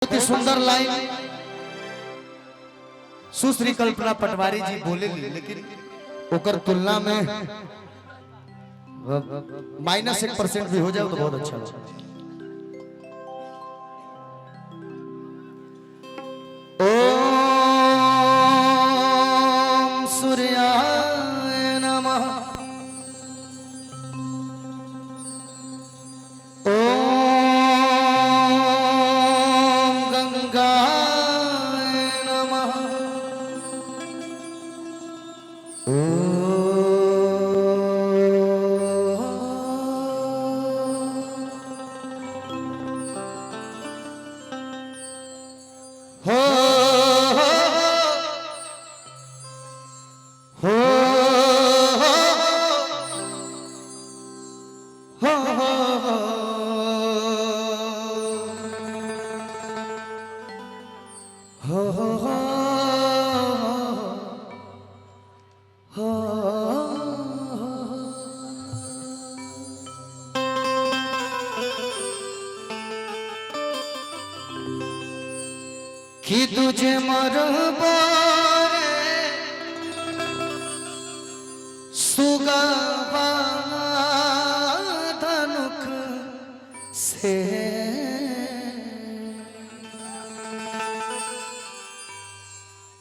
बहुत ही सुंदर लाइन सुश्री कल्पना पटवारी जी बोलेगी, लेकिन ओकर तुलना में -1% भी हो जाए तो बहुत अच्छा होगा। ओम सूर्याय नमः। ओम गंगाय नमः। हो हो हो हो हो कि तुझे मरबो रे सुगवा धनुख से,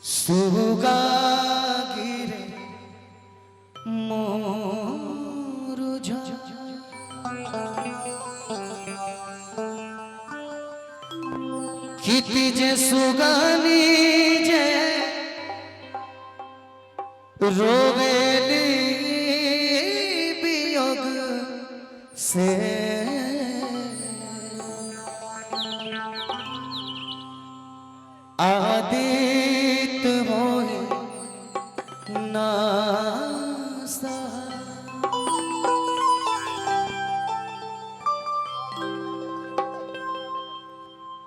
सुगा गिरे मोरुझा। किति जे सुगानी जे रोवेली वियोग से, आदित होए नासा।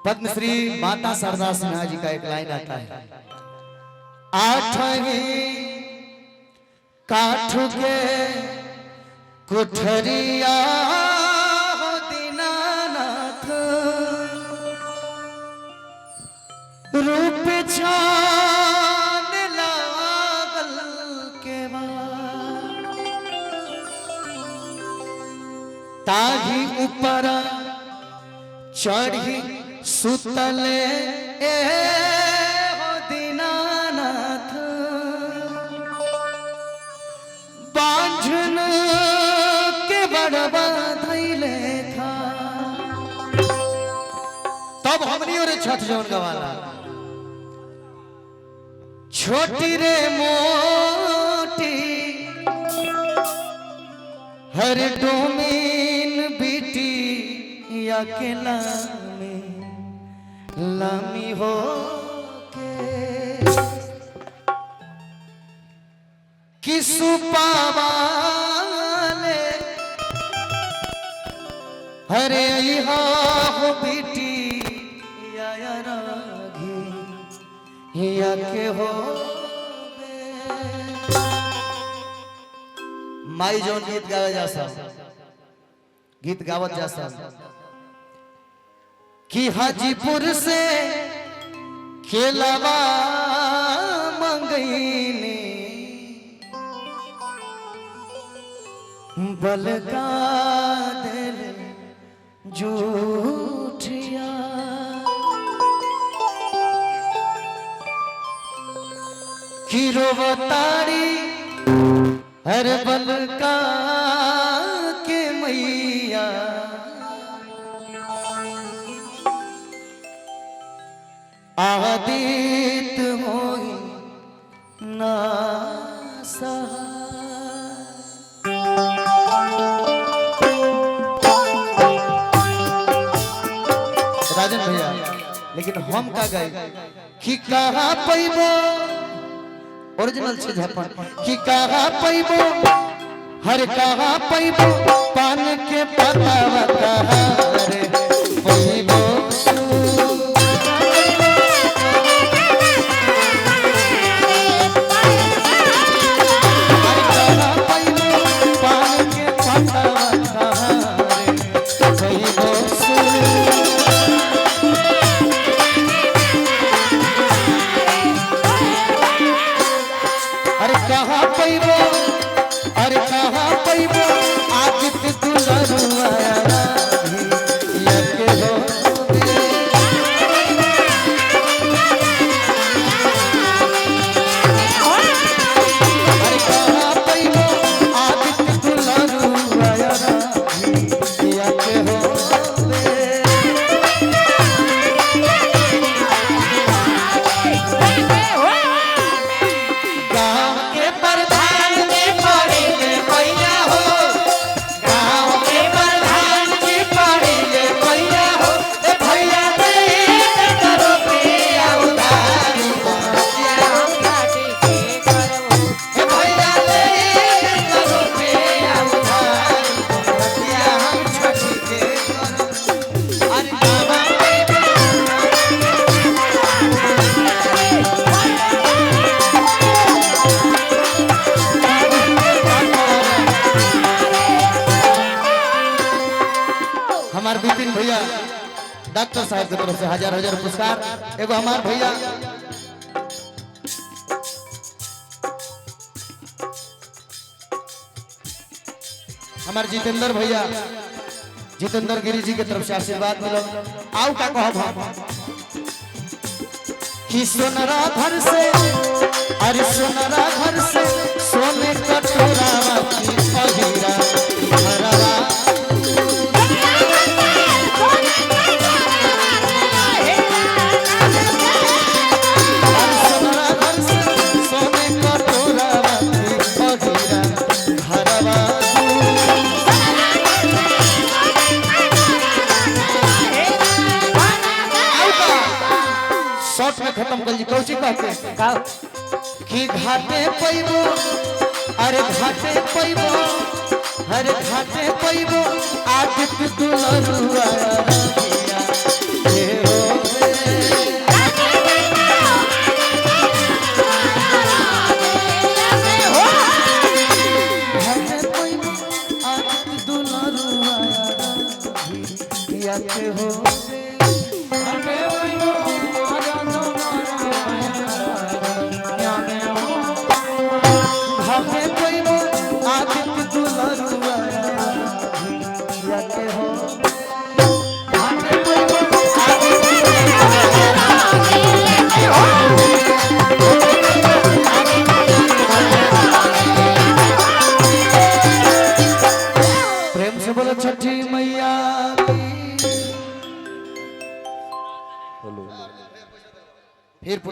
पद्मश्री माता शारदा सिन्हा जी का एक लाइन आता है, आठवीं काठ के कुठरिया हो दीनानाथ, रूप छान लागल के बाद, ताही ऊपर चढ़ी सुतले ए हो दीनानाथ, बांझन के बड़वा धैले था। तब हमनी और छठ जौन गवाला, छोटी रे मोटी हर डोमीन बीटी अकेला में लामी हो के, किसु पावाले हरे हो बेटी या रागी या के हो। माई जौन गीत गावे जा सा, गीत गावत जा सा कि हाजीपुर से खेलवा मंगईनी, बलका दिल जूठिया, कि रोवतारी हर बलका के मैया, आदित होई नासा। राजन भैया, लेकिन हम का गए कि कहा पैबो ओरिजिनल छे झपन, कि कहा पैबो हर कहा पैबो पान के पतावा कहा रे पैबो, डॉक्टर साहब की तरफ से हजार हजार पुरस्कार। एगो हमार भैया हमार जितेंद्र भैया जितेंद्र गिरी जी की तरफ से आशीर्वाद मिलो। आओ का कहब हम कि सोनरा घर से अरे सोनरा घर से सोने कटोरा की अहीरा घरवा में खत्म कर जी कौची कहते का कि घाटे पैबो अरे घाटे पैबो अरे घाटे पैबो आदित्य दुलरुआ हे हो घाटे पैबो आदित्य दुलरुआ या के हो छठी मैया फिर